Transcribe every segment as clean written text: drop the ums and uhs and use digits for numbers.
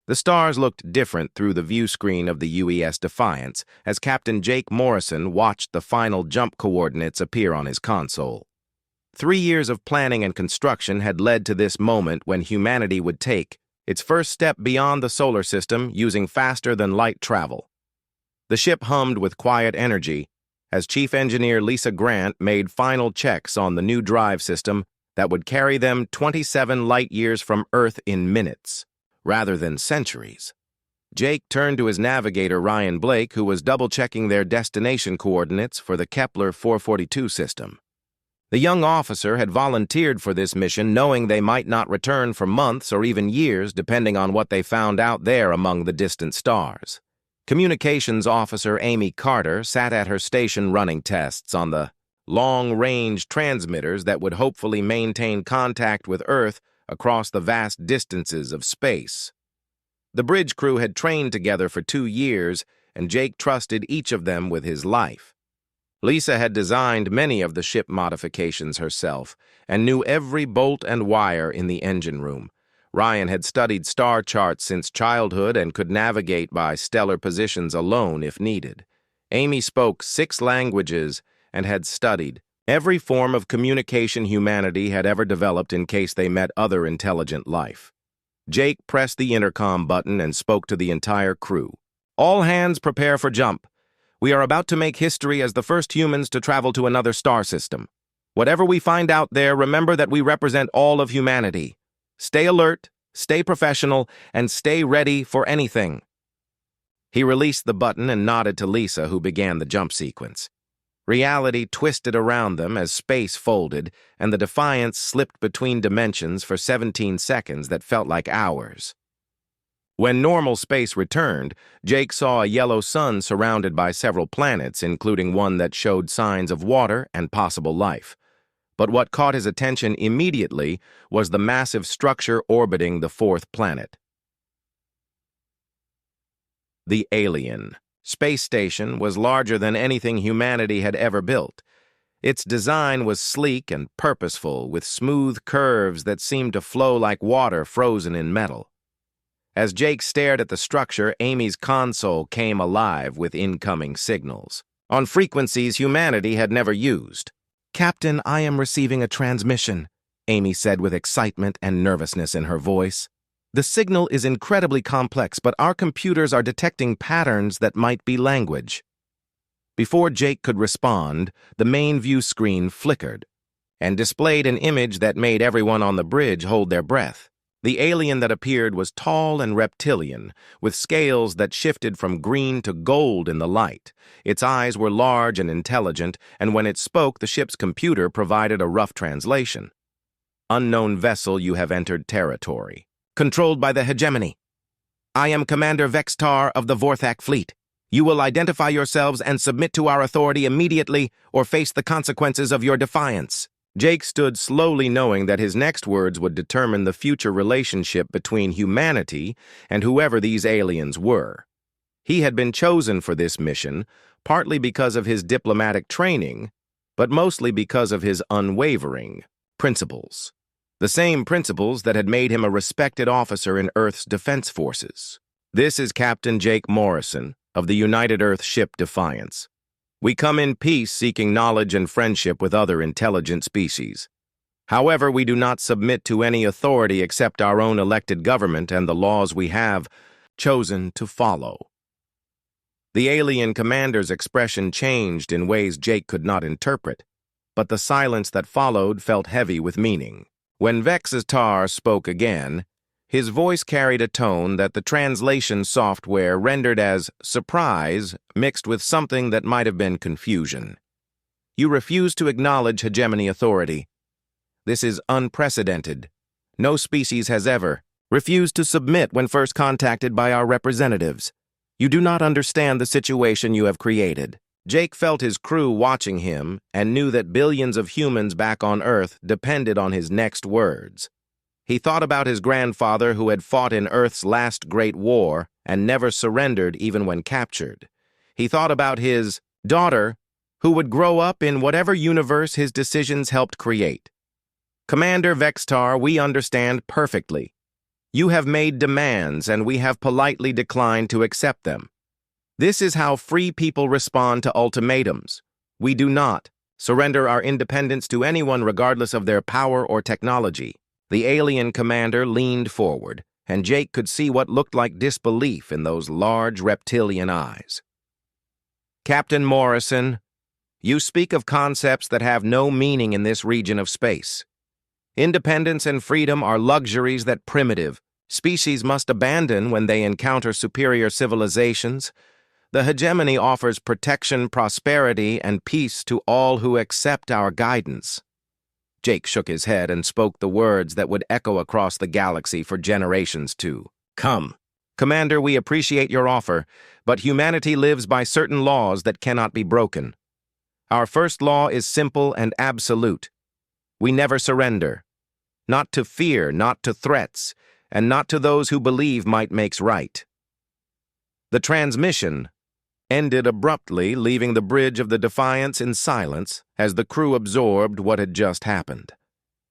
The stars looked different through the view screen of the UES Defiance as Captain Jake Morrison watched the final jump coordinates appear on his console. 3 years of planning and construction had led to this moment when humanity would take its first step beyond the solar system using faster-than-light travel. The ship hummed with quiet energy as Chief Engineer Lisa Grant made final checks on the new drive system that would carry them 27 light-years from Earth in minutes, rather than centuries. Jake turned to his navigator Ryan Blake, who was double-checking their destination coordinates for the Kepler 442 system. The young officer had volunteered for this mission knowing they might not return for months or even years depending on what they found out there among the distant stars. Communications Officer Amy Carter sat at her station running tests on the long-range transmitters that would hopefully maintain contact with Earth across the vast distances of space. The bridge crew had trained together for 2 years, and Jake trusted each of them with his life. Lisa had designed many of the ship modifications herself and knew every bolt and wire in the engine room. Ryan had studied star charts since childhood and could navigate by stellar positions alone if needed. Amy spoke 6 languages and had studied every form of communication humanity had ever developed in case they met other intelligent life. Jake pressed the intercom button and spoke to the entire crew. "All hands prepare for jump. We are about to make history as the first humans to travel to another star system. Whatever we find out there, remember that we represent all of humanity. Stay alert, stay professional, and stay ready for anything." He released the button and nodded to Lisa, who began the jump sequence. Reality twisted around them as space folded, and the Defiance slipped between dimensions for 17 seconds that felt like hours. When normal space returned, Jake saw a yellow sun surrounded by several planets, including one that showed signs of water and possible life. But what caught his attention immediately was the massive structure orbiting the 4th planet. The Alien space station was larger than anything humanity had ever built. Its design was sleek and purposeful, with smooth curves that seemed to flow like water frozen in metal. As Jake stared at the structure, Amy's console came alive with incoming signals, on frequencies humanity had never used. "Captain, I am receiving a transmission," Amy said with excitement and nervousness in her voice. "The signal is incredibly complex, but our computers are detecting patterns that might be language." Before Jake could respond, the main view screen flickered and displayed an image that made everyone on the bridge hold their breath. The alien that appeared was tall and reptilian, with scales that shifted from green to gold in the light. Its eyes were large and intelligent, and when it spoke, the ship's computer provided a rough translation. "Unknown vessel, you have entered territory. Controlled by the hegemony. I am Commander Vextar of the Vorthak Fleet. You will identify yourselves and submit to our authority immediately or face the consequences of your defiance." Jake stood slowly, knowing that his next words would determine the future relationship between humanity and whoever these aliens were. He had been chosen for this mission, partly because of his diplomatic training, but mostly because of his unwavering principles. The same principles that had made him a respected officer in Earth's defense forces. "This is Captain Jake Morrison of the United Earth ship Defiance. We come in peace seeking knowledge and friendship with other intelligent species. However, we do not submit to any authority except our own elected government and the laws we have chosen to follow." The alien commander's expression changed in ways Jake could not interpret, but the silence that followed felt heavy with meaning. When Vextar spoke again, his voice carried a tone that the translation software rendered as surprise mixed with something that might have been confusion. "You refuse to acknowledge hegemony authority. This is unprecedented. No species has ever refused to submit when first contacted by our representatives. You do not understand the situation you have created." Jake felt his crew watching him and knew that billions of humans back on Earth depended on his next words. He thought about his grandfather who had fought in Earth's last great war and never surrendered even when captured. He thought about his daughter who would grow up in whatever universe his decisions helped create. "Commander Vextar, we understand perfectly. You have made demands, and we have politely declined to accept them. This is how free people respond to ultimatums. We do not surrender our independence to anyone regardless of their power or technology. The alien commander leaned forward, and Jake could see what looked like disbelief in those large reptilian eyes. Captain Morrison, you speak of concepts that have no meaning in this region of space. Independence and freedom are luxuries that primitive species must abandon when they encounter superior civilizations. The hegemony offers protection, prosperity, and peace to all who accept our guidance. Jake shook his head and spoke the words that would echo across the galaxy for generations to come. Commander, we appreciate your offer, but humanity lives by certain laws that cannot be broken. Our first law is simple and absolute. We never surrender. Not to fear, not to threats, and not to those who believe might makes right. The transmission ended abruptly, leaving the bridge of the Defiance in silence as the crew absorbed what had just happened.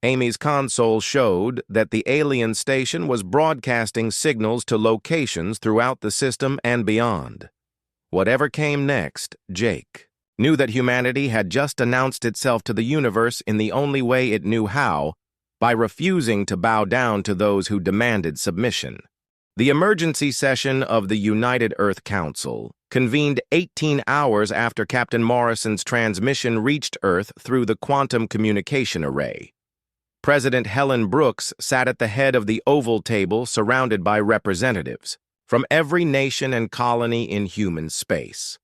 Amy's console showed that the alien station was broadcasting signals to locations throughout the system and beyond. Whatever came next, Jake knew that humanity had just announced itself to the universe in the only way it knew how, by refusing to bow down to those who demanded submission. The emergency session of the United Earth Council convened 18 hours after Captain Morrison's transmission reached Earth through the quantum communication array. President Helen Brooks sat at the head of the oval table surrounded by representatives from every nation and colony in human space.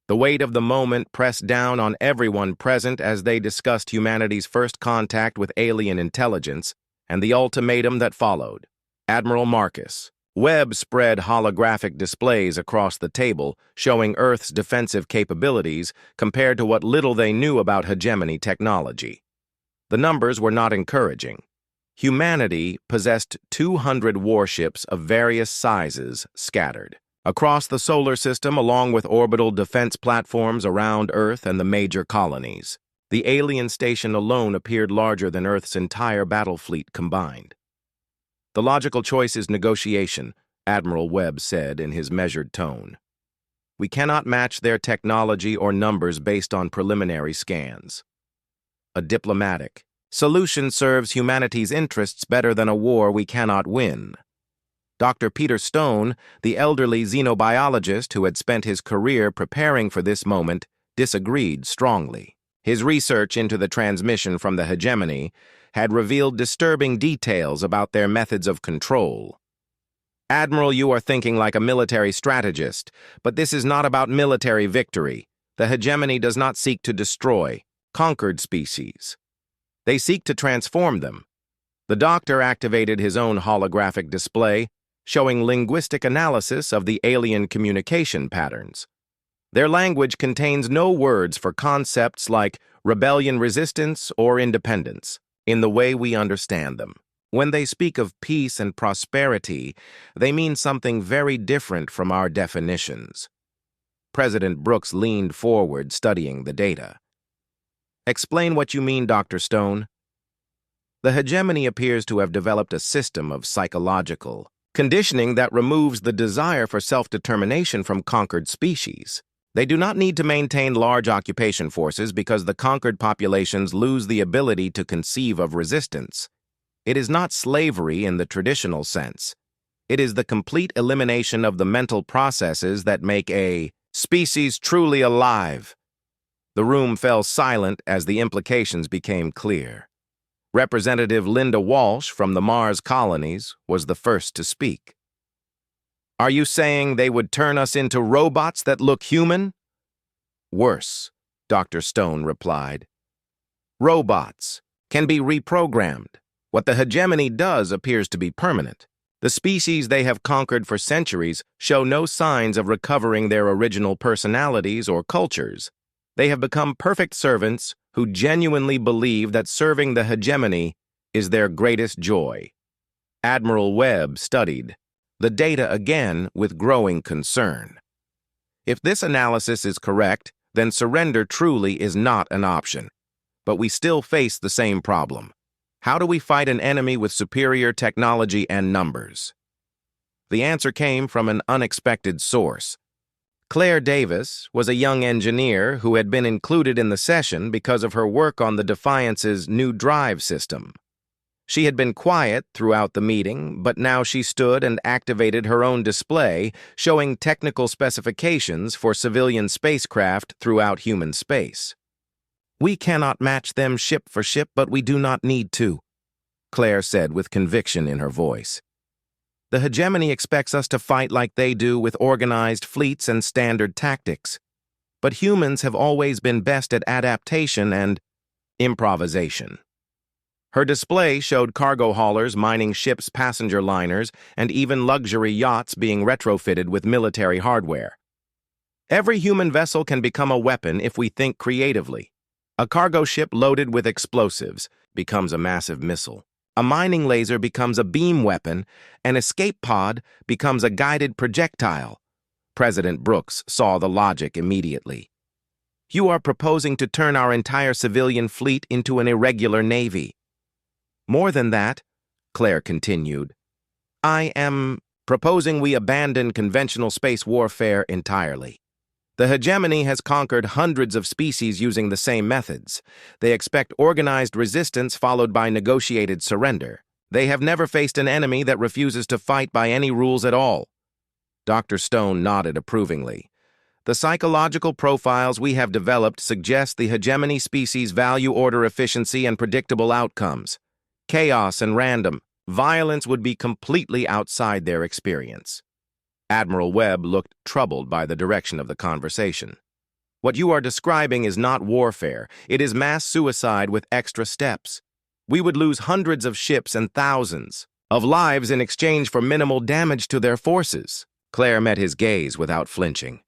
The weight of the moment pressed down on everyone present as they discussed humanity's first contact with alien intelligence and the ultimatum that followed. Admiral Marcus Webb spread holographic displays across the table showing Earth's defensive capabilities compared to what little they knew about hegemony technology. The numbers were not encouraging. Humanity possessed 200 warships of various sizes scattered across the solar system, along with orbital defense platforms around Earth and the major colonies. The alien station alone appeared larger than Earth's entire battle fleet combined. The logical choice is negotiation, Admiral Webb said in his measured tone. We cannot match their technology or numbers based on preliminary scans. A diplomatic solution serves humanity's interests better than a war we cannot win. Dr. Peter Stone, the elderly xenobiologist who had spent his career preparing for this moment, disagreed strongly. His research into the transmission from the hegemony had revealed disturbing details about their methods of control. Admiral, you are thinking like a military strategist, but this is not about military victory. The hegemony does not seek to destroy conquered species. They seek to transform them. The doctor activated his own holographic display, showing linguistic analysis of the alien communication patterns. Their language contains no words for concepts like rebellion, resistance, or independence in the way we understand them. When they speak of peace and prosperity, they mean something very different from our definitions. President Brooks leaned forward, studying the data. Explain what you mean, Dr. Stone. The hegemony appears to have developed a system of psychological conditioning that removes the desire for self-determination from conquered species. They do not need to maintain large occupation forces because the conquered populations lose the ability to conceive of resistance. It is not slavery in the traditional sense. It is the complete elimination of the mental processes that make a species truly alive. The room fell silent as the implications became clear. Representative Linda Walsh from the Mars colonies was the first to speak. Are you saying they would turn us into robots that look human? Worse, Dr. Stone replied. Robots can be reprogrammed. What the hegemony does appears to be permanent. The species they have conquered for centuries show no signs of recovering their original personalities or cultures. They have become perfect servants who genuinely believe that serving the hegemony is their greatest joy. Admiral Webb studied the data again with growing concern. If this analysis is correct, then surrender truly is not an option. But we still face the same problem. How do we fight an enemy with superior technology and numbers? The answer came from an unexpected source. Claire Davis was a young engineer who had been included in the session because of her work on the Defiance's new drive system. She had been quiet throughout the meeting, but now she stood and activated her own display, showing technical specifications for civilian spacecraft throughout human space. "We cannot match them ship for ship, but we do not need to," Claire said with conviction in her voice. "The hegemony expects us to fight like they do with organized fleets and standard tactics. But humans have always been best at adaptation and improvisation." Her display showed cargo haulers mining ships' passenger liners and even luxury yachts being retrofitted with military hardware. "Every human vessel can become a weapon if we think creatively. A cargo ship loaded with explosives becomes a massive missile. A mining laser becomes a beam weapon. An escape pod becomes a guided projectile." President Brooks saw the logic immediately. "You are proposing to turn our entire civilian fleet into an irregular navy." "More than that," Claire continued, "I am proposing we abandon conventional space warfare entirely. The hegemony has conquered hundreds of species using the same methods. They expect organized resistance followed by negotiated surrender. They have never faced an enemy that refuses to fight by any rules at all." Dr. Stone nodded approvingly. "The psychological profiles we have developed suggest the hegemony species value order, efficiency, and predictable outcomes. Chaos and random violence would be completely outside their experience." Admiral Webb looked troubled by the direction of the conversation. "What you are describing is not warfare. It is mass suicide with extra steps. We would lose hundreds of ships and thousands of lives in exchange for minimal damage to their forces." Claire met his gaze without flinching.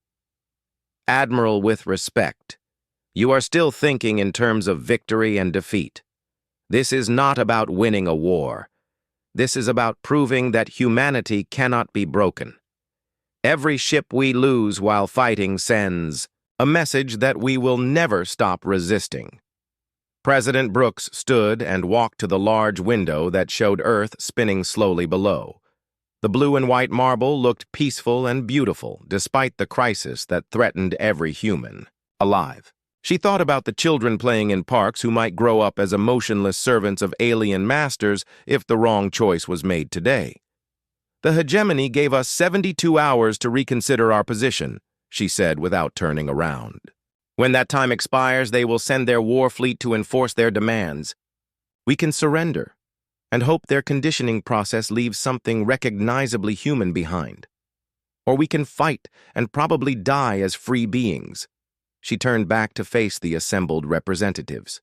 "Admiral, with respect, you are still thinking in terms of victory and defeat. This is not about winning a war. This is about proving that humanity cannot be broken. Every ship we lose while fighting sends a message that we will never stop resisting." President Brooks stood and walked to the large window that showed Earth spinning slowly below. The blue and white marble looked peaceful and beautiful despite the crisis that threatened every human alive. She thought about the children playing in parks who might grow up as emotionless servants of alien masters if the wrong choice was made today. "The hegemony gave us 72 hours to reconsider our position," she said without turning around. "When that time expires, they will send their war fleet to enforce their demands. We can surrender and hope their conditioning process leaves something recognizably human behind. Or we can fight and probably die as free beings." She turned back to face the assembled representatives.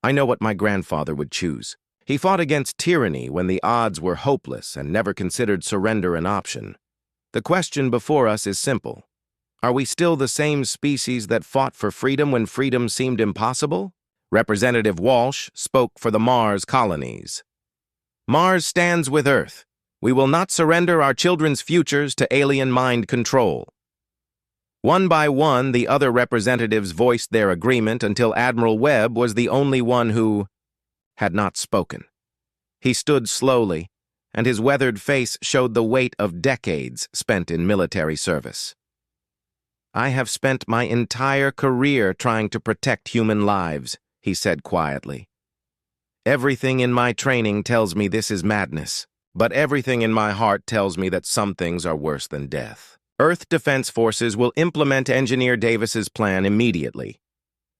"I know what my grandfather would choose. He fought against tyranny when the odds were hopeless and never considered surrender an option. The question before us is simple. Are we still the same species that fought for freedom when freedom seemed impossible?" Representative Walsh spoke for the Mars colonies. "Mars stands with Earth. We will not surrender our children's futures to alien mind control." One by one, the other representatives voiced their agreement until Admiral Webb was the only one who had not spoken. He stood slowly, and his weathered face showed the weight of decades spent in military service. "I have spent my entire career trying to protect human lives," he said quietly. "Everything in my training tells me this is madness, but everything in my heart tells me that some things are worse than death. Earth Defense Forces will implement Engineer Davis's plan immediately."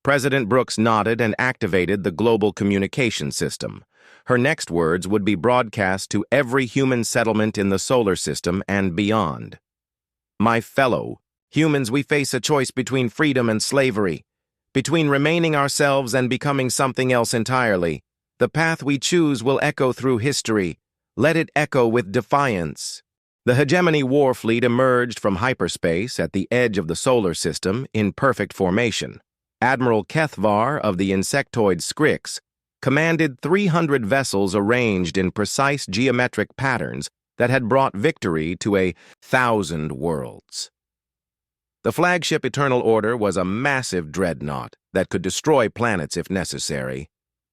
President Brooks nodded and activated the global communication system. Her next words would be broadcast to every human settlement in the solar system and beyond. "My fellow humans, we face a choice between freedom and slavery, between remaining ourselves and becoming something else entirely. The path we choose will echo through history. Let it echo with defiance." The hegemony war fleet emerged from hyperspace at the edge of the solar system in perfect formation. Admiral Kethvar of the insectoid Scrix commanded 300 vessels arranged in precise geometric patterns that had brought victory to 1,000 worlds. The flagship Eternal Order was a massive dreadnought that could destroy planets if necessary,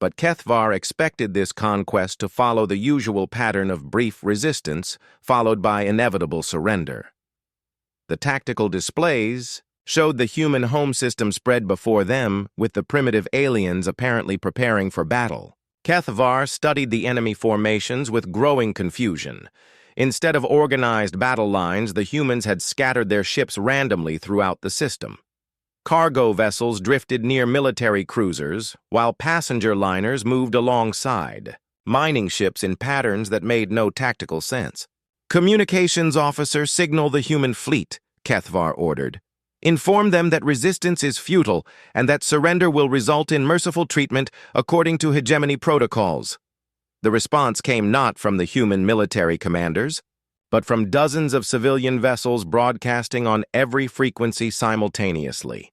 but Kethvar expected this conquest to follow the usual pattern of brief resistance, followed by inevitable surrender. The tactical displays showed the human home system spread before them, with the primitive aliens apparently preparing for battle. Kethvar studied the enemy formations with growing confusion. Instead of organized battle lines, the humans had scattered their ships randomly throughout the system. Cargo vessels drifted near military cruisers, while passenger liners moved alongside, mining ships in patterns that made no tactical sense. "Communications officer, signal the human fleet," Kethvar ordered. "Inform them that resistance is futile and that surrender will result in merciful treatment according to hegemony protocols." The response came not from the human military commanders, but from dozens of civilian vessels broadcasting on every frequency simultaneously.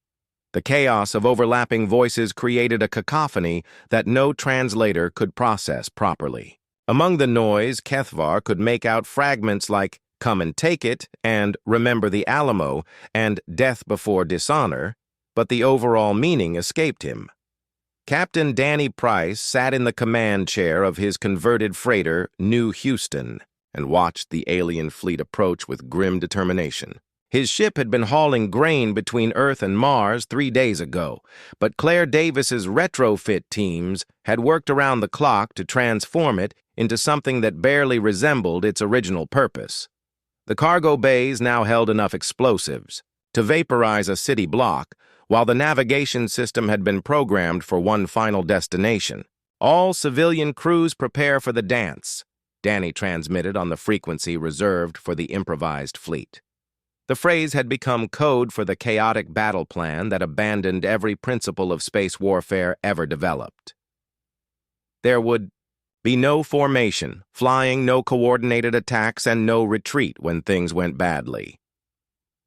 The chaos of overlapping voices created a cacophony that no translator could process properly. Among the noise, Kethvar could make out fragments like "come and take it" and "remember the Alamo" and "death before dishonor," but the overall meaning escaped him. Captain Danny Price sat in the command chair of his converted freighter, New Houston, and watched the alien fleet approach with grim determination. His ship had been hauling grain between Earth and Mars 3 days ago, but Claire Davis's retrofit teams had worked around the clock to transform it into something that barely resembled its original purpose. The cargo bays now held enough explosives to vaporize a city block, while the navigation system had been programmed for one final destination. "All civilian crews prepare for the dance," Danny transmitted on the frequency reserved for the improvised fleet. The phrase had become code for the chaotic battle plan that abandoned every principle of space warfare ever developed. There would be no formation, flying, no coordinated attacks, and no retreat when things went badly.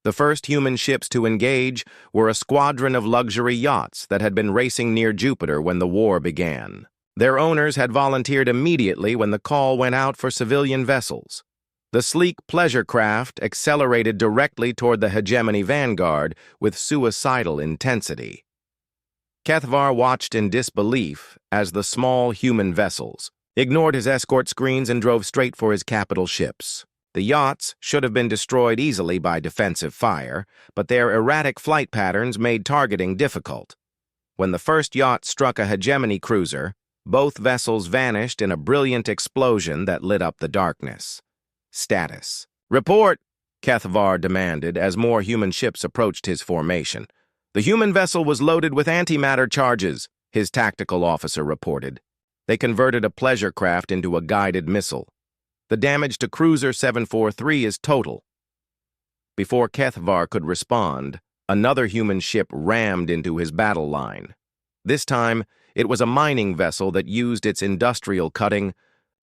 The first human ships to engage were a squadron of luxury yachts that had been racing near Jupiter when the war began. Their owners had volunteered immediately when the call went out for civilian vessels. The sleek pleasure craft accelerated directly toward the hegemony vanguard with suicidal intensity. Kethvar watched in disbelief as the small human vessels ignored his escort screens and drove straight for his capital ships. The yachts should have been destroyed easily by defensive fire, but their erratic flight patterns made targeting difficult. When the first yacht struck a hegemony cruiser, both vessels vanished in a brilliant explosion that lit up the darkness. "Status." "Report," Kethvar demanded as more human ships approached his formation. "The human vessel was loaded with antimatter charges," his tactical officer reported. They converted a pleasure craft into a guided missile. "The damage to Cruiser 743 is total." Before Kethvar could respond, another human ship rammed into his battle line. This time, it was a mining vessel that used its industrial cutting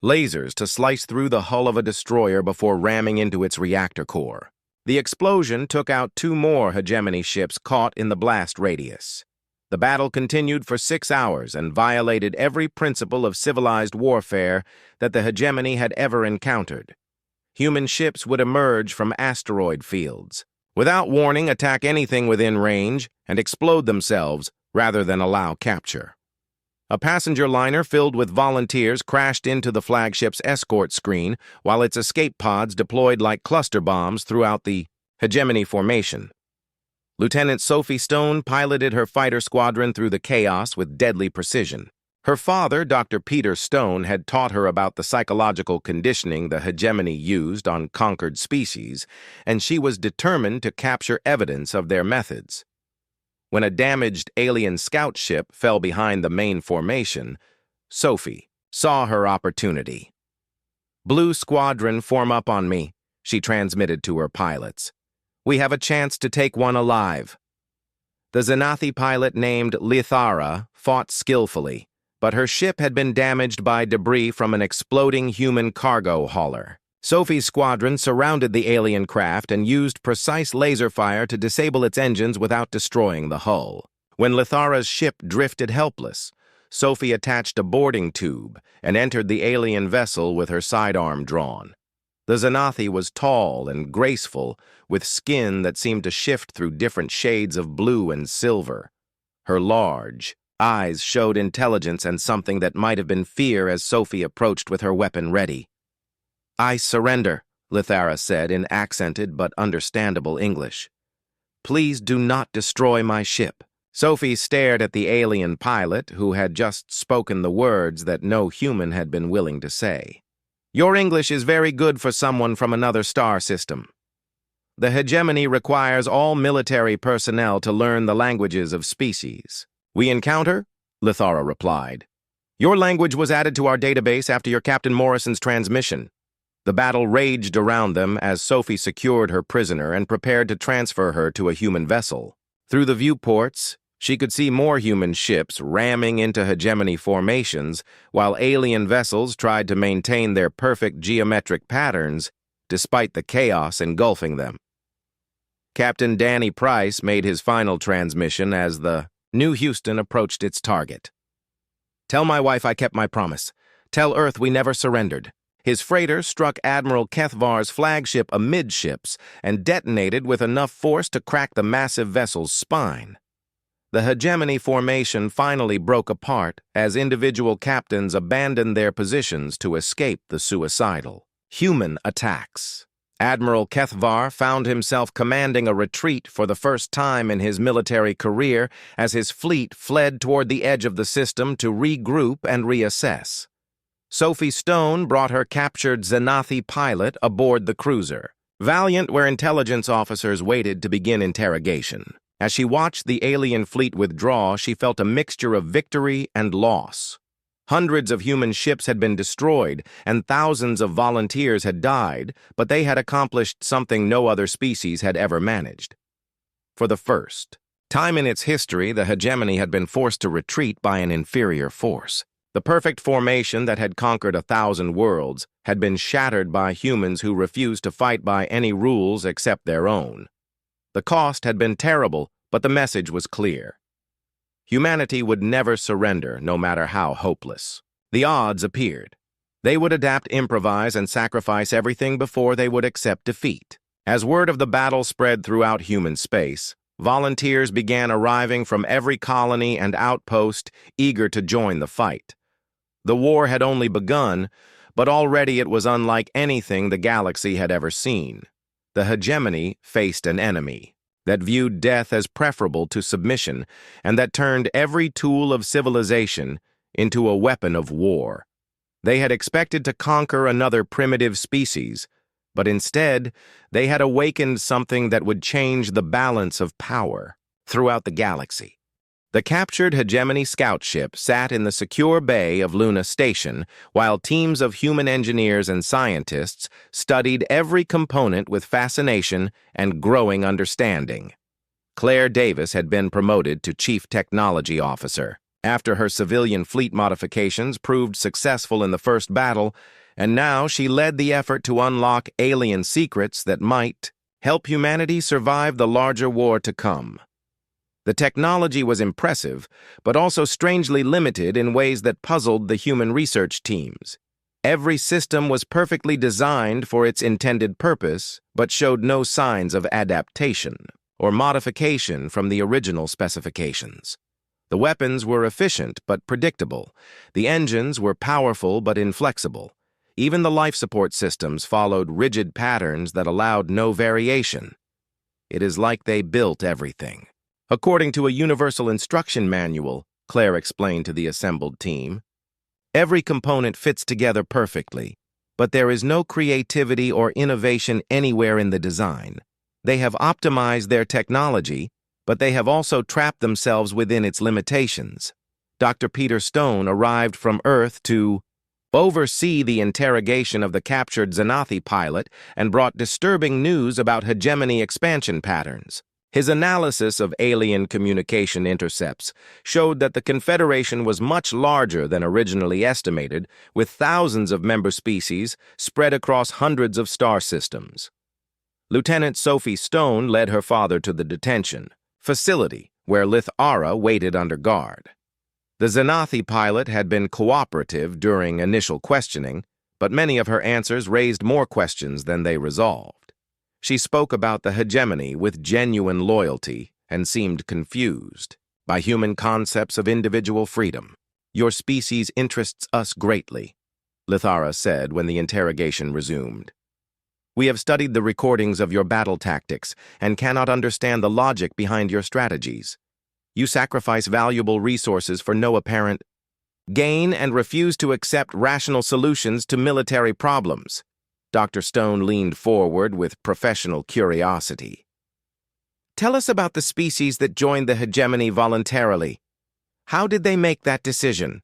lasers to slice through the hull of a destroyer before ramming into its reactor core. The explosion took out 2 more hegemony ships caught in the blast radius. The battle continued for 6 hours and violated every principle of civilized warfare that the hegemony had ever encountered. Human ships would emerge from asteroid fields, without warning attack anything within range, and explode themselves rather than allow capture. A passenger liner filled with volunteers crashed into the flagship's escort screen, while its escape pods deployed like cluster bombs throughout the hegemony formation. Lieutenant Sophie Stone piloted her fighter squadron through the chaos with deadly precision. Her father, Dr. Peter Stone, had taught her about the psychological conditioning the hegemony used on conquered species, and she was determined to capture evidence of their methods. When a damaged alien scout ship fell behind the main formation, Sophie saw her opportunity. "Blue Squadron, form up on me," she transmitted to her pilots. "We have a chance to take one alive." The Xanathi pilot named Lithara fought skillfully, but her ship had been damaged by debris from an exploding human cargo hauler. Sophie's squadron surrounded the alien craft and used precise laser fire to disable its engines without destroying the hull. When Lithara's ship drifted helpless, Sophie attached a boarding tube and entered the alien vessel with her sidearm drawn. The Xanathi was tall and graceful, with skin that seemed to shift through different shades of blue and silver. Her large, eyes showed intelligence and something that might have been fear as Sophie approached with her weapon ready. "I surrender," Lithara said in accented but understandable English. "Please do not destroy my ship." Sophie stared at the alien pilot, who had just spoken the words that no human had been willing to say. "Your English is very good for someone from another star system. The hegemony requires all military personnel to learn the languages of species. We encounter?" Lithara replied. "Your language was added to our database after your Captain Morrison's transmission." The battle raged around them as Sophie secured her prisoner and prepared to transfer her to a human vessel. Through the viewports, she could see more human ships ramming into hegemony formations, while alien vessels tried to maintain their perfect geometric patterns despite the chaos engulfing them. Captain Danny Price made his final transmission as the New Houston approached its target. "Tell my wife I kept my promise. Tell Earth we never surrendered." His freighter struck Admiral Kethvar's flagship amidships and detonated with enough force to crack the massive vessel's spine. The hegemony formation finally broke apart as individual captains abandoned their positions to escape the suicidal human attacks. Admiral Kethvar found himself commanding a retreat for the first time in his military career as his fleet fled toward the edge of the system to regroup and reassess. Sophie Stone brought her captured Xanathi pilot aboard the cruiser, valiant where intelligence officers waited to begin interrogation. As she watched the alien fleet withdraw, she felt a mixture of victory and loss. Hundreds of human ships had been destroyed, and thousands of volunteers had died, but they had accomplished something no other species had ever managed. For the first time in its history, the hegemony had been forced to retreat by an inferior force. The perfect formation that had conquered 1,000 worlds had been shattered by humans who refused to fight by any rules except their own. The cost had been terrible, but the message was clear. Humanity would never surrender, no matter how hopeless. The odds appeared. They would adapt, improvise, and sacrifice everything before they would accept defeat. As word of the battle spread throughout human space, volunteers began arriving from every colony and outpost, eager to join the fight. The war had only begun, but already it was unlike anything the galaxy had ever seen. The hegemony faced an enemy that viewed death as preferable to submission and that turned every tool of civilization into a weapon of war. They had expected to conquer another primitive species, but instead they had awakened something that would change the balance of power throughout the galaxy. The captured hegemony scout ship sat in the secure bay of Luna Station, while teams of human engineers and scientists studied every component with fascination and growing understanding. Claire Davis had been promoted to Chief Technology Officer after her civilian fleet modifications proved successful in the first battle, and now she led the effort to unlock alien secrets that might help humanity survive the larger war to come. The technology was impressive, but also strangely limited in ways that puzzled the human research teams. Every system was perfectly designed for its intended purpose, but showed no signs of adaptation or modification from the original specifications. The weapons were efficient but predictable. The engines were powerful but inflexible. Even the life support systems followed rigid patterns that allowed no variation. It is like they built everything. According to a universal instruction manual, Claire explained to the assembled team, every component fits together perfectly, but there is no creativity or innovation anywhere in the design. They have optimized their technology, but they have also trapped themselves within its limitations. Dr. Peter Stone arrived from Earth to oversee the interrogation of the captured Xanathi pilot and brought disturbing news about hegemony expansion patterns. His analysis of alien communication intercepts showed that the Confederation was much larger than originally estimated, with thousands of member species spread across hundreds of star systems. Lieutenant Sophie Stone led her father to the detention facility, where Lithara waited under guard. The Xanathi pilot had been cooperative during initial questioning, but many of her answers raised more questions than they resolved. She spoke about the hegemony with genuine loyalty and seemed confused. by human concepts of individual freedom. Your species interests us greatly, Lithara said when the interrogation resumed. We have studied the recordings of your battle tactics and cannot understand the logic behind your strategies. You sacrifice valuable resources for no apparent gain and refuse to accept rational solutions to military problems. Dr. Stone leaned forward with professional curiosity. Tell us about the species that joined the hegemony voluntarily. How did they make that decision?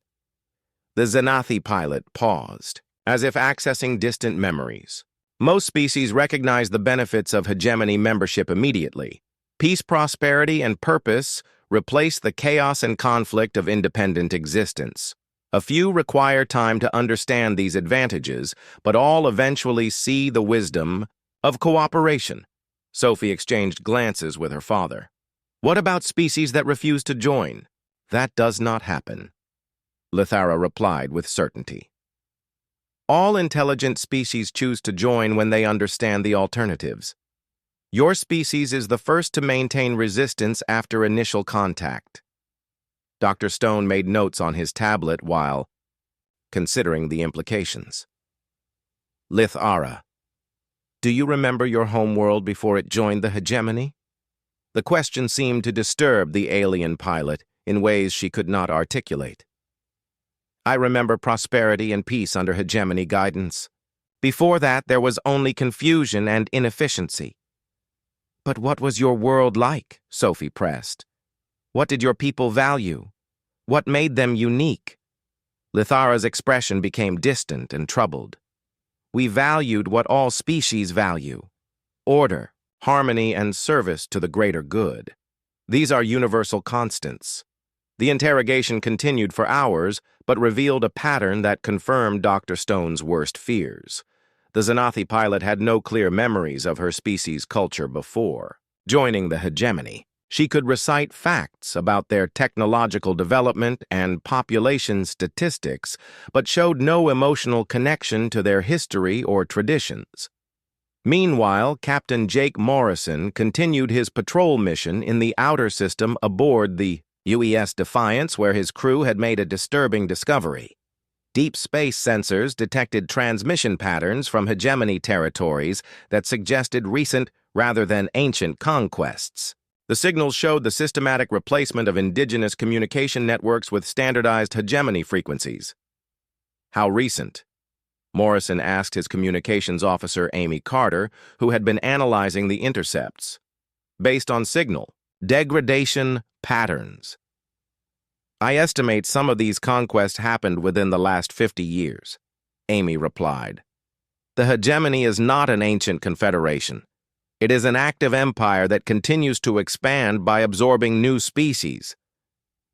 The Xanathi pilot paused, as if accessing distant memories. Most species recognize the benefits of hegemony membership immediately. Peace, prosperity, and purpose replace the chaos and conflict of independent existence. A few require time to understand these advantages, but all eventually see the wisdom of cooperation. Sophie exchanged glances with her father. What about species that refuse to join? That does not happen, Lithara replied with certainty. All intelligent species choose to join when they understand the alternatives. Your species is the first to maintain resistance after initial contact. Dr. Stone made notes on his tablet while considering the implications. Lithara, do you remember your homeworld before it joined the hegemony? The question seemed to disturb the alien pilot in ways she could not articulate. I remember prosperity and peace under hegemony guidance. Before that, there was only confusion and inefficiency. But what was your world like? Sophie pressed. What did your people value? What made them unique? Lithara's expression became distant and troubled. We valued what all species value: order, harmony, and service to the greater good. These are universal constants. The interrogation continued for hours, but revealed a pattern that confirmed Dr. Stone's worst fears. The Xanathi pilot had no clear memories of her species' culture before joining the hegemony. She could recite facts about their technological development and population statistics, but showed no emotional connection to their history or traditions. Meanwhile, Captain Jake Morrison continued his patrol mission in the outer system aboard the UES Defiance, where his crew had made a disturbing discovery. Deep space sensors detected transmission patterns from hegemony territories that suggested recent rather than ancient conquests. The signals showed the systematic replacement of indigenous communication networks with standardized hegemony frequencies. How recent? Morrison asked his communications officer, Amy Carter, who had been analyzing the intercepts. Based on signal degradation patterns. I estimate some of these conquests happened within the last 50 years, Amy replied. The hegemony is not an ancient confederation. It is an active empire that continues to expand by absorbing new species.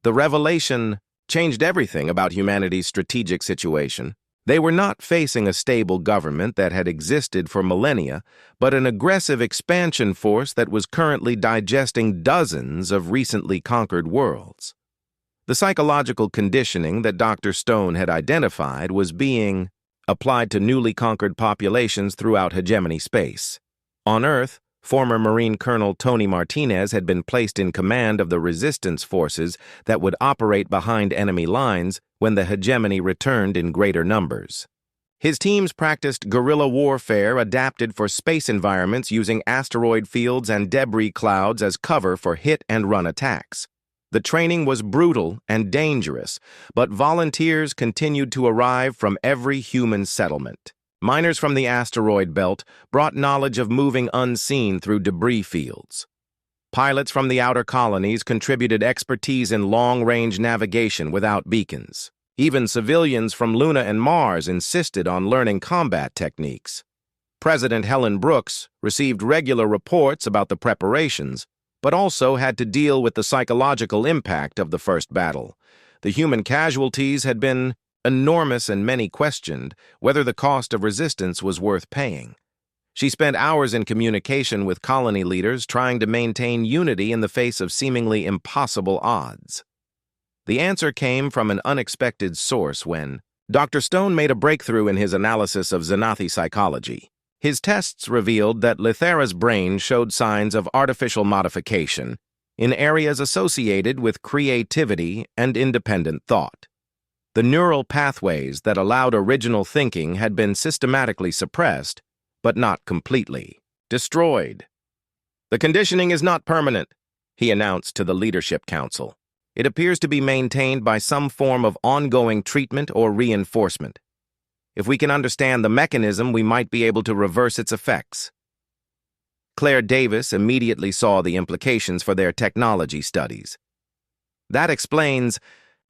The revelation changed everything about humanity's strategic situation. They were not facing a stable government that had existed for millennia, but an aggressive expansion force that was currently digesting dozens of recently conquered worlds. The psychological conditioning that Dr. Stone had identified was being applied to newly conquered populations throughout hegemony space. On Earth, former Marine Colonel Tony Martinez had been placed in command of the resistance forces that would operate behind enemy lines when the hegemony returned in greater numbers. His teams practiced guerrilla warfare adapted for space environments using asteroid fields and debris clouds as cover for hit-and-run attacks. The training was brutal and dangerous, but volunteers continued to arrive from every human settlement. Miners from the asteroid belt brought knowledge of moving unseen through debris fields. Pilots from the outer colonies contributed expertise in long-range navigation without beacons. Even civilians from Luna and Mars insisted on learning combat techniques. President Helen Brooks received regular reports about the preparations, but also had to deal with the psychological impact of the first battle. The human casualties had been enormous, and many questioned whether the cost of resistance was worth paying. She spent hours in communication with colony leaders trying to maintain unity in the face of seemingly impossible odds. The answer came from an unexpected source when Dr. Stone made a breakthrough in his analysis of Xanathi psychology. His tests revealed that Lithara's brain showed signs of artificial modification, in areas associated with creativity and independent thought. The neural pathways that allowed original thinking had been systematically suppressed, but not completely destroyed. "The conditioning is not permanent," he announced to the Leadership Council. "It appears to be maintained by some form of ongoing treatment or reinforcement. If we can understand the mechanism, we might be able to reverse its effects." Claire Davis immediately saw the implications for their technology studies. That explains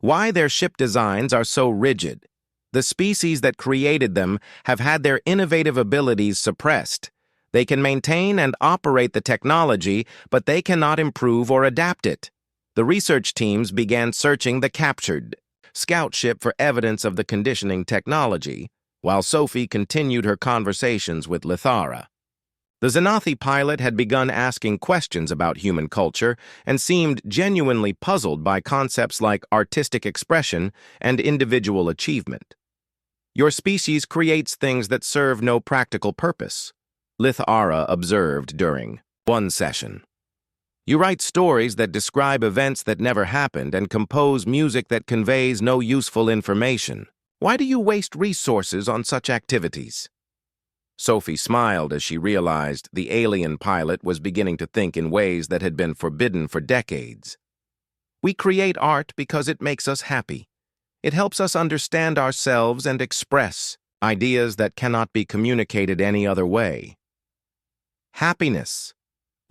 why their ship designs are so rigid. The species that created them have had their innovative abilities suppressed. They can maintain and operate the technology, but they cannot improve or adapt it. The research teams began searching the captured scout ship for evidence of the conditioning technology, while Sophie continued her conversations with Lithara. The Xanathi pilot had begun asking questions about human culture and seemed genuinely puzzled by concepts like artistic expression and individual achievement. "Your species creates things that serve no practical purpose," Lithara observed during one session. "You write stories that describe events that never happened and compose music that conveys no useful information. Why do you waste resources on such activities?" Sophie smiled as she realized the alien pilot was beginning to think in ways that had been forbidden for decades. "We create art because it makes us happy. It helps us understand ourselves and express ideas that cannot be communicated any other way." "Happiness."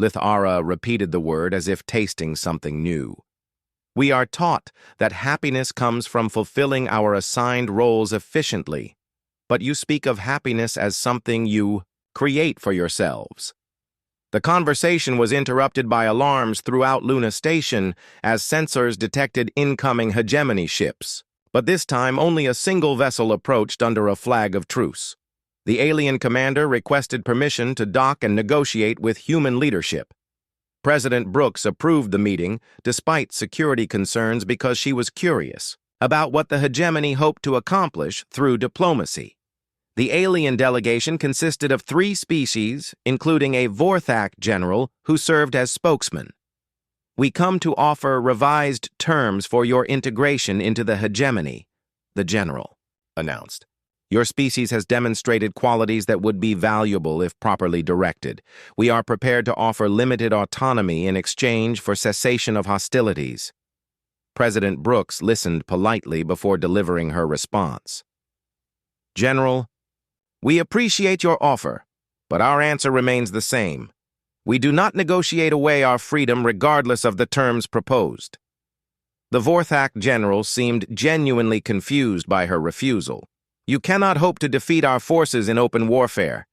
Lithara repeated the word as if tasting something new. "We are taught that happiness comes from fulfilling our assigned roles efficiently. But you speak of happiness as something you create for yourselves." The conversation was interrupted by alarms throughout Luna Station as sensors detected incoming hegemony ships. But this time, only a single vessel approached under a flag of truce. The alien commander requested permission to dock and negotiate with human leadership. President Brooks approved the meeting despite security concerns because she was curious about what the hegemony hoped to accomplish through diplomacy. The alien delegation consisted of 3 species, including a Vorthak general who served as spokesman. "We come to offer revised terms for your integration into the hegemony," the general announced. "Your species has demonstrated qualities that would be valuable if properly directed. We are prepared to offer limited autonomy in exchange for cessation of hostilities." President Brooks listened politely before delivering her response. "General, we appreciate your offer, but our answer remains the same. We do not negotiate away our freedom regardless of the terms proposed." The Vorthak general seemed genuinely confused by her refusal. "You cannot hope to defeat our forces in open warfare.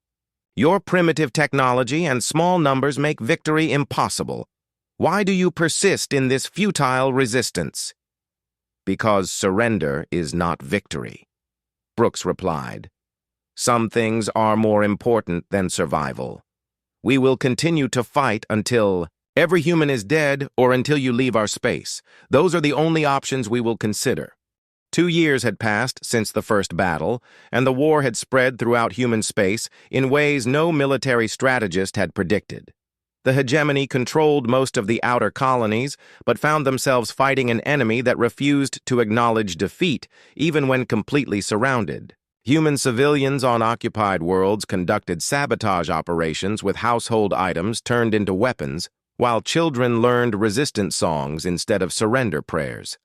Your primitive technology and small numbers make victory impossible. Why do you persist in this futile resistance?" "Because surrender is not victory," Brooks replied. "Some things are more important than survival. We will continue to fight until every human is dead or until you leave our space. Those are the only options we will consider." 2 years had passed since the first battle, and the war had spread throughout human space in ways no military strategist had predicted. The hegemony controlled most of the outer colonies, but found themselves fighting an enemy that refused to acknowledge defeat, even when completely surrounded. Human civilians on occupied worlds conducted sabotage operations with household items turned into weapons, while children learned resistance songs instead of surrender prayers.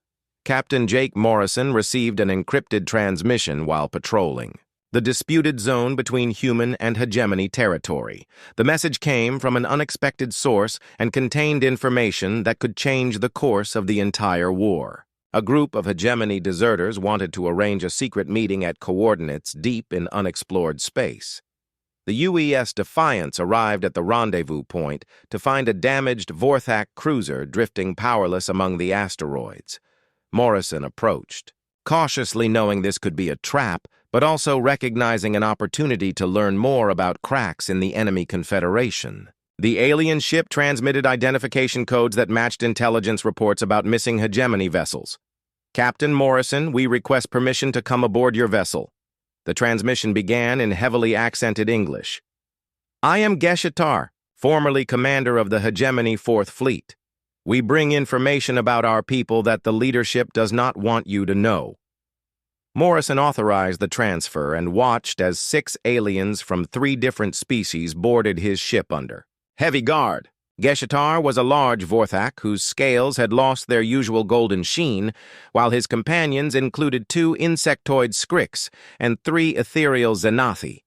Captain Jake Morrison received an encrypted transmission while patrolling the disputed zone between human and hegemony territory. The message came from an unexpected source and contained information that could change the course of the entire war. A group of hegemony deserters wanted to arrange a secret meeting at coordinates deep in unexplored space. The UES Defiance arrived at the rendezvous point to find a damaged Vorthak cruiser drifting powerless among the asteroids. Morrison approached, cautiously knowing this could be a trap, but also recognizing an opportunity to learn more about cracks in the enemy confederation. The alien ship transmitted identification codes that matched intelligence reports about missing hegemony vessels. "Captain Morrison, we request permission to come aboard your vessel." The transmission began in heavily accented English. "I am Geshetar, formerly commander of the Hegemony 4th Fleet. We bring information about our people that the leadership does not want you to know. Morrison authorized the transfer and watched as 6 aliens from 3 different species boarded his ship under heavy guard. Geshetar was a large Vorthak whose scales had lost their usual golden sheen, while his companions included 2 insectoid Skriks and 3 ethereal Xanathi.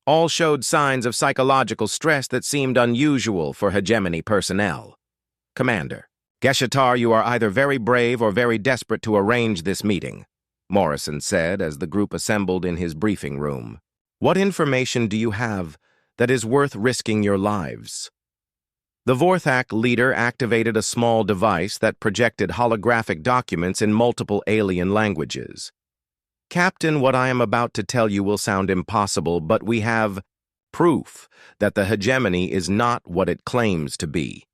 All showed signs of psychological stress that seemed unusual for hegemony personnel. Commander, Geshetar, you are either very brave or very desperate to arrange this meeting, Morrison said as the group assembled in his briefing room. What information do you have that is worth risking your lives? The Vorthak leader activated a small device that projected holographic documents in multiple alien languages. Captain, what I am about to tell you will sound impossible, but we have proof that the hegemony is not what it claims to be.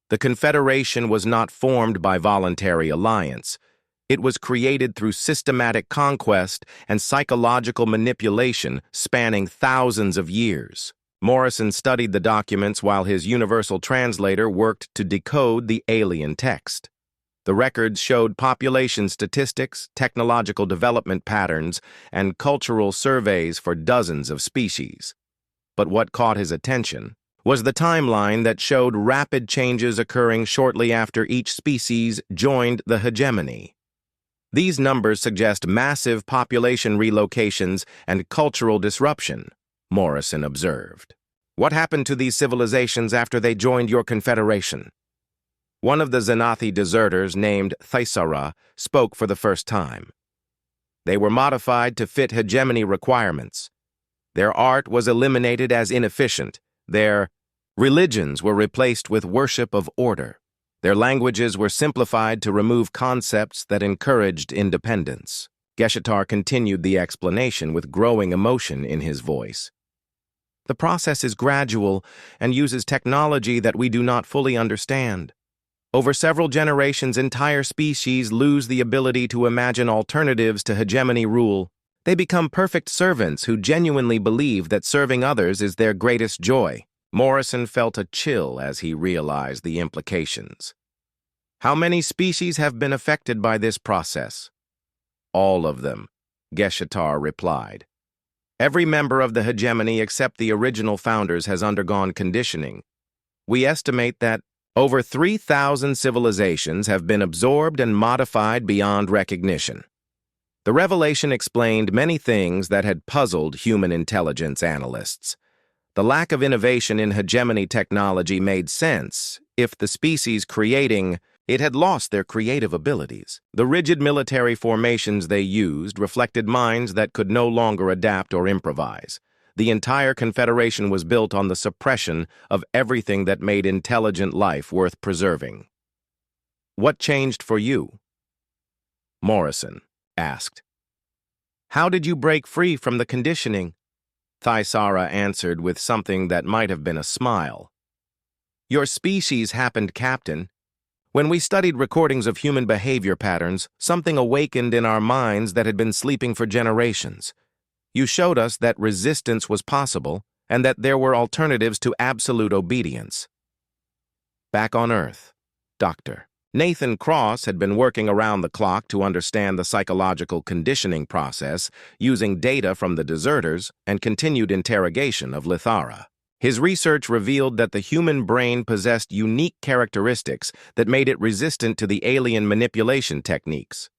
The Confederation was not formed by voluntary alliance. It was created through systematic conquest and psychological manipulation spanning thousands of years. Morrison studied the documents while his universal translator worked to decode the alien text. The records showed population statistics, technological development patterns, and cultural surveys for dozens of species. But what caught his attention was the timeline that showed rapid changes occurring shortly after each species joined the hegemony. These numbers suggest massive population relocations and cultural disruption, Morrison observed. What happened to these civilizations after they joined your confederation? One of the Xanathi deserters, named Thaisara, spoke for the first time. They were modified to fit hegemony requirements. Their art was eliminated as inefficient. Their religions were replaced with worship of order. Their languages were simplified to remove concepts that encouraged independence. Geshetar continued the explanation with growing emotion in his voice. The process is gradual and uses technology that we do not fully understand. Over several generations, entire species lose the ability to imagine alternatives to hegemony rule. They become perfect servants who genuinely believe that serving others is their greatest joy. Morrison felt a chill as he realized the implications. How many species have been affected by this process? All of them, Geshetar replied. Every member of the hegemony except the original founders has undergone conditioning. We estimate that over 3,000 civilizations have been absorbed and modified beyond recognition. The revelation explained many things that had puzzled human intelligence analysts. The lack of innovation in hegemony technology made sense if the species creating it had lost their creative abilities. The rigid military formations they used reflected minds that could no longer adapt or improvise. The entire Confederation was built on the suppression of everything that made intelligent life worth preserving. What changed for you? Morrison asked. How did you break free from the conditioning? Thaisara answered with something that might have been a smile. Your species happened, Captain. When we studied recordings of human behavior patterns, something awakened in our minds that had been sleeping for generations. You showed us that resistance was possible and that there were alternatives to absolute obedience. Back on Earth, Dr. Nathan Cross had been working around the clock to understand the psychological conditioning process using data from the deserters and continued interrogation of Lithara. His research revealed that the human brain possessed unique characteristics that made it resistant to the alien manipulation techniques.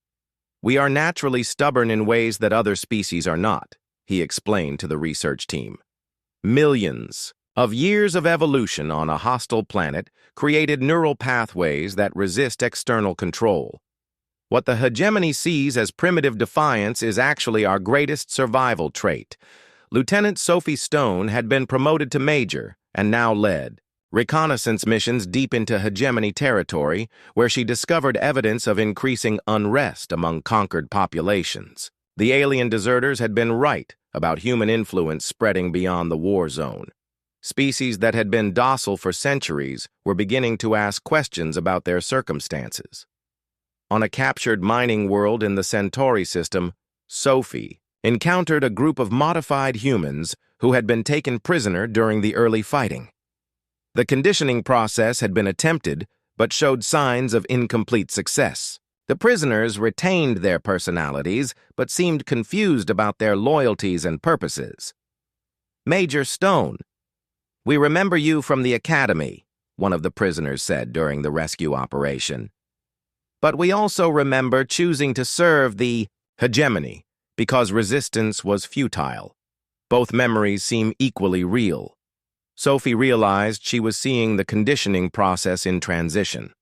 We are naturally stubborn in ways that other species are not, he explained to the research team. Millions of years of evolution on a hostile planet created neural pathways that resist external control. What the hegemony sees as primitive defiance is actually our greatest survival trait. Lieutenant Sophie Stone had been promoted to major and now led reconnaissance missions deep into hegemony territory, where she discovered evidence of increasing unrest among conquered populations. The alien deserters had been right about human influence spreading beyond the war zone. Species that had been docile for centuries were beginning to ask questions about their circumstances. On a captured mining world in the Centauri system, Sophie encountered a group of modified humans who had been taken prisoner during the early fighting. The conditioning process had been attempted, but showed signs of incomplete success. The prisoners retained their personalities, but seemed confused about their loyalties and purposes. "Major Stone, we remember you from the academy," one of the prisoners said during the rescue operation. "But we also remember choosing to serve the hegemony because resistance was futile." Both memories seem equally real. Sophie realized she was seeing the conditioning process in transition.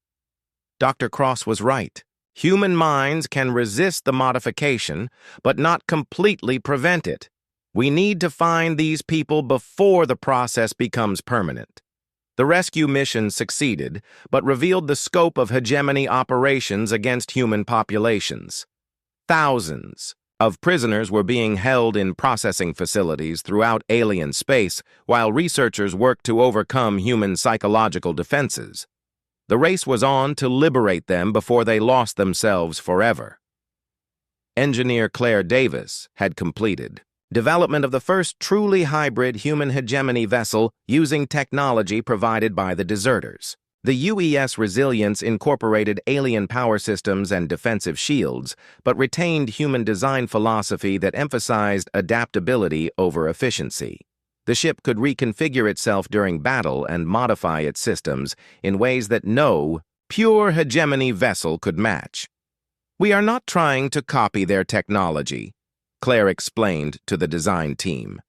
Dr. Cross was right. Human minds can resist the modification, but not completely prevent it. We need to find these people before the process becomes permanent. The rescue mission succeeded, but revealed the scope of hegemony operations against human populations. Thousands of prisoners were being held in processing facilities throughout alien space while researchers worked to overcome human psychological defenses. The race was on to liberate them before they lost themselves forever. Engineer Claire Davis had completed development of the first truly hybrid human hegemony vessel using technology provided by the deserters. The UES Resilience incorporated alien power systems and defensive shields, but retained human design philosophy that emphasized adaptability over efficiency. The ship could reconfigure itself during battle and modify its systems in ways that no pure hegemony vessel could match. "We are not trying to copy their technology," Claire explained to the design team.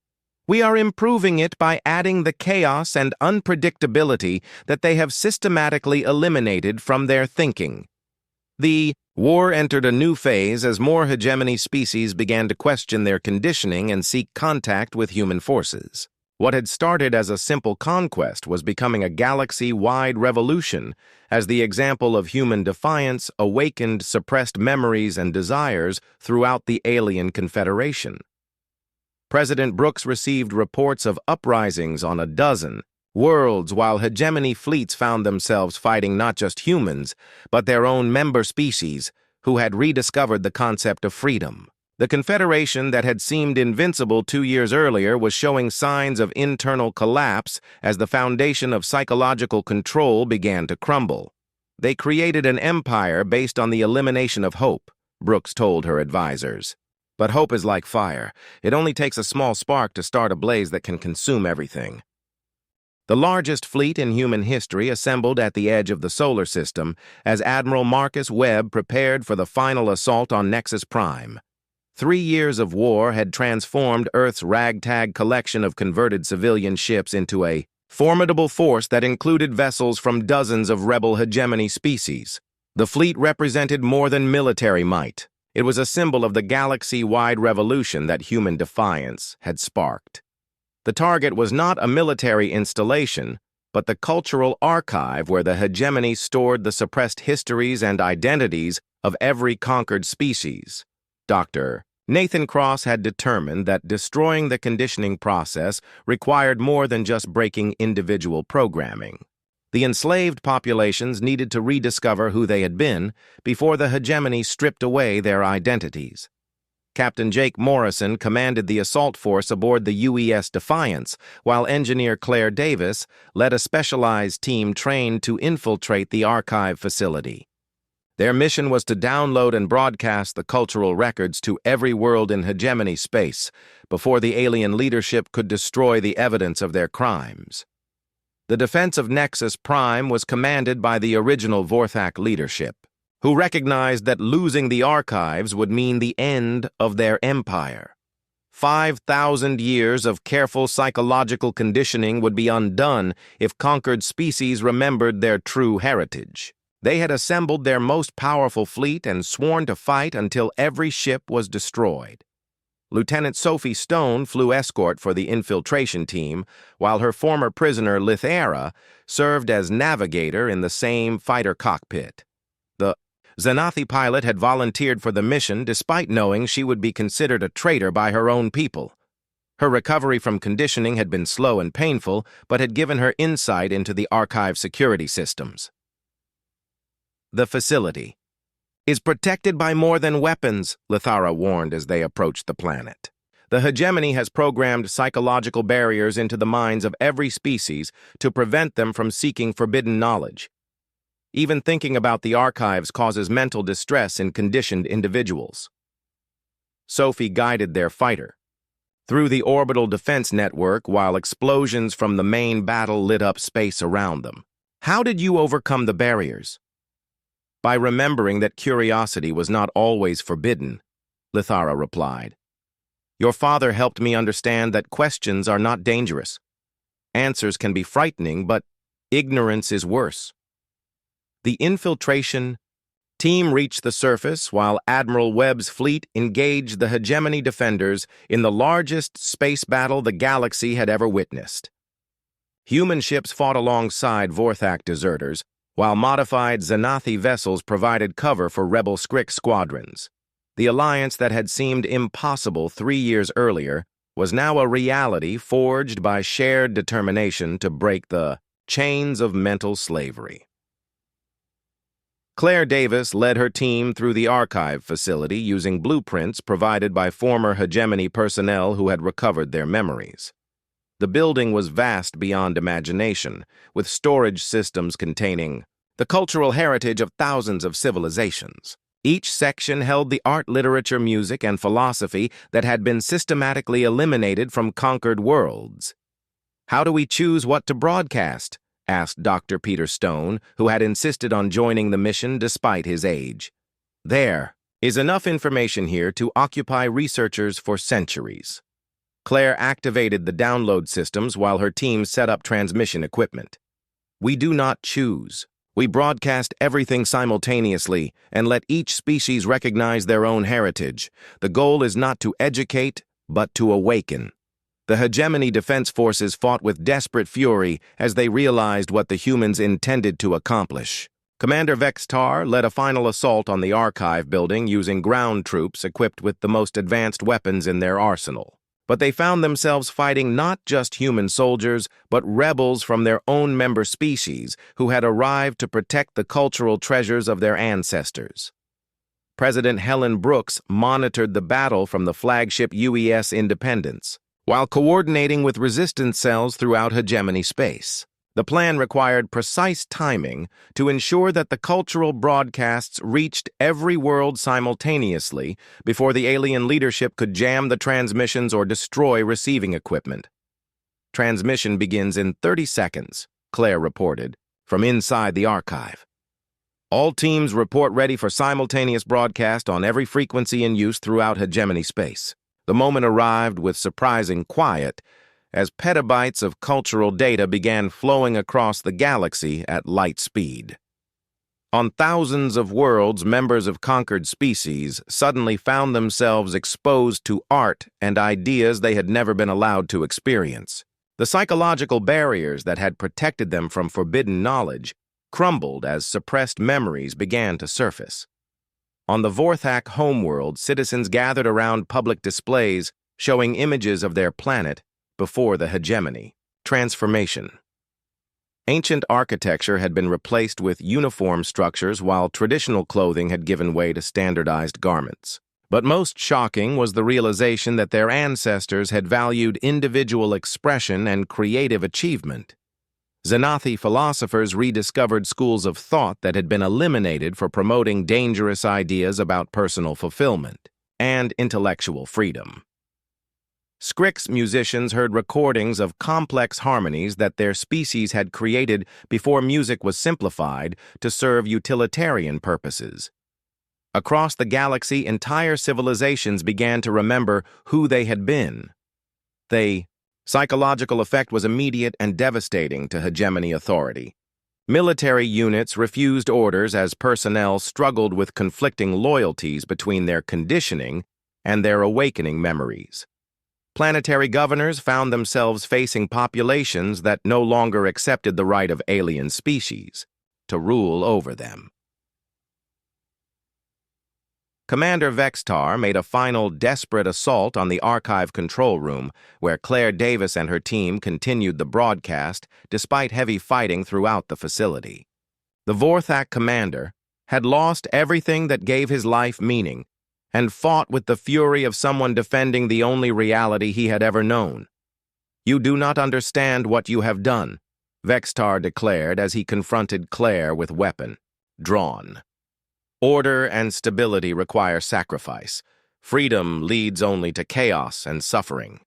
"We are improving it by adding the chaos and unpredictability that they have systematically eliminated from their thinking." The war entered a new phase as more hegemony species began to question their conditioning and seek contact with human forces. What had started as a simple conquest was becoming a galaxy-wide revolution as the example of human defiance awakened suppressed memories and desires throughout the alien confederation. President Brooks received reports of uprisings on a dozen worlds while hegemony fleets found themselves fighting not just humans, but their own member species who had rediscovered the concept of freedom. The Confederation that had seemed invincible 2 years earlier was showing signs of internal collapse as the foundation of psychological control began to crumble. "They created an empire based on the elimination of hope," Brooks told her advisors. "But hope is like fire. It only takes a small spark to start a blaze that can consume everything." The largest fleet in human history assembled at the edge of the solar system as Admiral Marcus Webb prepared for the final assault on Nexus Prime. 3 years of war had transformed Earth's ragtag collection of converted civilian ships into a formidable force that included vessels from dozens of rebel hegemony species. The fleet represented more than military might. It was a symbol of the galaxy-wide revolution that human defiance had sparked. The target was not a military installation, but the cultural archive where the hegemony stored the suppressed histories and identities of every conquered species. Dr. Nathan Cross had determined that destroying the conditioning process required more than just breaking individual programming. The enslaved populations needed to rediscover who they had been before the hegemony stripped away their identities. Captain Jake Morrison commanded the assault force aboard the UES Defiance, while engineer Claire Davis led a specialized team trained to infiltrate the archive facility. Their mission was to download and broadcast the cultural records to every world in hegemony space before the alien leadership could destroy the evidence of their crimes. The defense of Nexus Prime was commanded by the original Vorthak leadership, who recognized that losing the archives would mean the end of their empire. 5,000 years of careful psychological conditioning would be undone if conquered species remembered their true heritage. They had assembled their most powerful fleet and sworn to fight until every ship was destroyed. Lieutenant Sophie Stone flew escort for the infiltration team, while her former prisoner Lithera served as navigator in the same fighter cockpit. The Xanathi pilot had volunteered for the mission despite knowing she would be considered a traitor by her own people. Her recovery from conditioning had been slow and painful, but had given her insight into the archive security systems. The facility is protected by more than weapons, Lithara warned as they approached the planet. The hegemony has programmed psychological barriers into the minds of every species to prevent them from seeking forbidden knowledge. Even thinking about the archives causes mental distress in conditioned individuals. Sophie guided their fighter through the orbital defense network while explosions from the main battle lit up space around them. How did you overcome the barriers? By remembering that curiosity was not always forbidden, Lithara replied. Your father helped me understand that questions are not dangerous. Answers can be frightening, but ignorance is worse. The infiltration team reached the surface while Admiral Webb's fleet engaged the hegemony defenders in the largest space battle the galaxy had ever witnessed. Human ships fought alongside Vorthak deserters, while modified Xanathi vessels provided cover for rebel Skrik squadrons. The alliance that had seemed impossible 3 years earlier was now a reality forged by shared determination to break the chains of mental slavery. Claire Davis led her team through the archive facility using blueprints provided by former hegemony personnel who had recovered their memories. The building was vast beyond imagination, with storage systems containing the cultural heritage of thousands of civilizations. Each section held the art, literature, music, and philosophy that had been systematically eliminated from conquered worlds. How do we choose what to broadcast? Asked Dr. Peter Stone, who had insisted on joining the mission despite his age. There is enough information here to occupy researchers for centuries. Claire activated the download systems while her team set up transmission equipment. We do not choose. We broadcast everything simultaneously and let each species recognize their own heritage. The goal is not to educate, but to awaken. The hegemony defense forces fought with desperate fury as they realized what the humans intended to accomplish. Commander Vextar led a final assault on the archive building using ground troops equipped with the most advanced weapons in their arsenal. But they found themselves fighting not just human soldiers, but rebels from their own member species who had arrived to protect the cultural treasures of their ancestors. President Helen Brooks monitored the battle from the flagship UES Independence, while coordinating with resistance cells throughout hegemony space. The plan required precise timing to ensure that the cultural broadcasts reached every world simultaneously before the alien leadership could jam the transmissions or destroy receiving equipment. Transmission begins in 30 seconds, Claire reported, from inside the archive. All teams report ready for simultaneous broadcast on every frequency in use throughout hegemony space. The moment arrived with surprising quiet as petabytes of cultural data began flowing across the galaxy at light speed. On thousands of worlds, members of conquered species suddenly found themselves exposed to art and ideas they had never been allowed to experience. The psychological barriers that had protected them from forbidden knowledge crumbled as suppressed memories began to surface. On the Vorthak homeworld, citizens gathered around public displays showing images of their planet before the hegemony. Transformation. Ancient architecture had been replaced with uniform structures while traditional clothing had given way to standardized garments. But most shocking was the realization that their ancestors had valued individual expression and creative achievement. Xanathi philosophers rediscovered schools of thought that had been eliminated for promoting dangerous ideas about personal fulfillment and intellectual freedom. Skrik's musicians heard recordings of complex harmonies that their species had created before music was simplified to serve utilitarian purposes. Across the galaxy, entire civilizations began to remember who they had been. The psychological effect was immediate and devastating to hegemony authority. Military units refused orders as personnel struggled with conflicting loyalties between their conditioning and their awakening memories. Planetary governors found themselves facing populations that no longer accepted the right of alien species to rule over them. Commander Vextar made a final desperate assault on the archive control room, where Claire Davis and her team continued the broadcast despite heavy fighting throughout the facility. The Vorthak commander had lost everything that gave his life meaning and fought with the fury of someone defending the only reality he had ever known. You do not understand what you have done, Vextar declared as he confronted Claire with weapon drawn. Order and stability require sacrifice. Freedom leads only to chaos and suffering.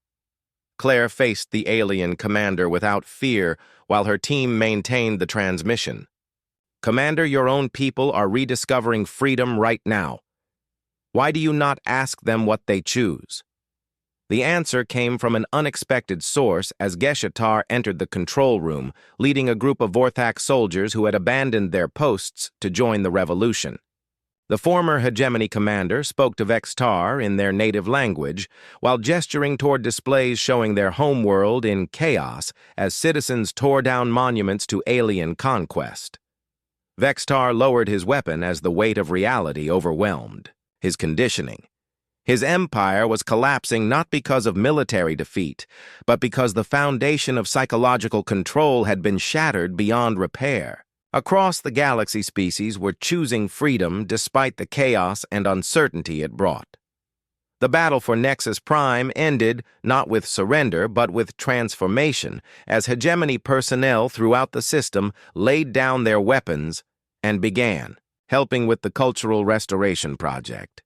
Claire faced the alien commander without fear while her team maintained the transmission. Commander, your own people are rediscovering freedom right now. Why do you not ask them what they choose? The answer came from an unexpected source as Geshetar entered the control room, leading a group of Vorthak soldiers who had abandoned their posts to join the revolution. The former hegemony commander spoke to Vextar in their native language, while gesturing toward displays showing their homeworld in chaos as citizens tore down monuments to alien conquest. Vextar lowered his weapon as the weight of reality overwhelmed his conditioning. His empire was collapsing not because of military defeat, but because the foundation of psychological control had been shattered beyond repair. Across the galaxy, species were choosing freedom despite the chaos and uncertainty it brought. The battle for Nexus Prime ended not with surrender but with transformation, as hegemony personnel throughout the system laid down their weapons and began helping with the Cultural Restoration Project.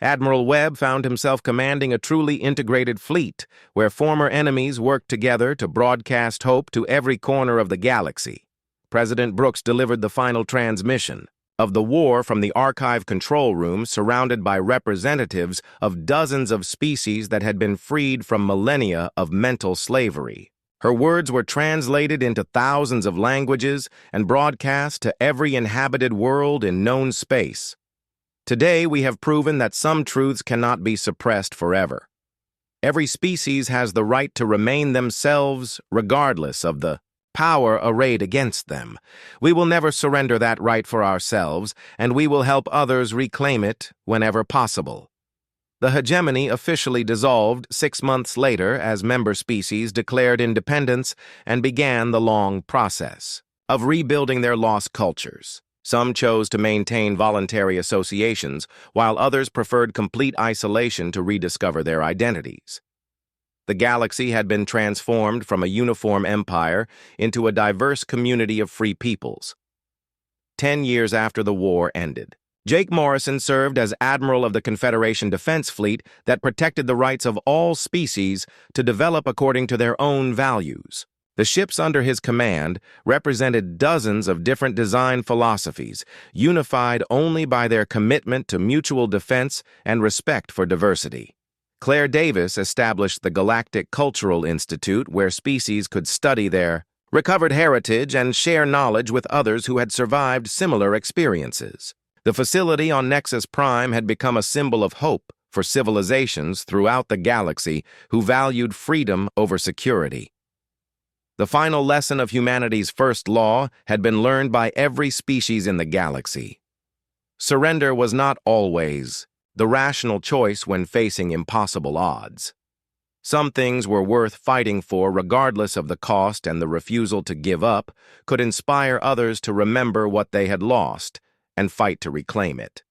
Admiral Webb found himself commanding a truly integrated fleet, where former enemies worked together to broadcast hope to every corner of the galaxy. President Brooks delivered the final transmission of the war from the archive control room, surrounded by representatives of dozens of species that had been freed from millennia of mental slavery. Her words were translated into thousands of languages and broadcast to every inhabited world in known space. Today, we have proven that some truths cannot be suppressed forever. Every species has the right to remain themselves regardless of the power arrayed against them. We will never surrender that right for ourselves, and we will help others reclaim it whenever possible. The hegemony officially dissolved 6 months later as member species declared independence and began the long process of rebuilding their lost cultures. Some chose to maintain voluntary associations, while others preferred complete isolation to rediscover their identities. The galaxy had been transformed from a uniform empire into a diverse community of free peoples. 10 years after the war ended, Jake Morrison served as Admiral of the Confederation Defense Fleet that protected the rights of all species to develop according to their own values. The ships under his command represented dozens of different design philosophies, unified only by their commitment to mutual defense and respect for diversity. Claire Davis established the Galactic Cultural Institute, where species could study their recovered heritage and share knowledge with others who had survived similar experiences. The facility on Nexus Prime had become a symbol of hope for civilizations throughout the galaxy who valued freedom over security. The final lesson of humanity's first law had been learned by every species in the galaxy. Surrender was not always the rational choice when facing impossible odds. Some things were worth fighting for regardless of the cost, and the refusal to give up could inspire others to remember what they had lost and fight to reclaim it.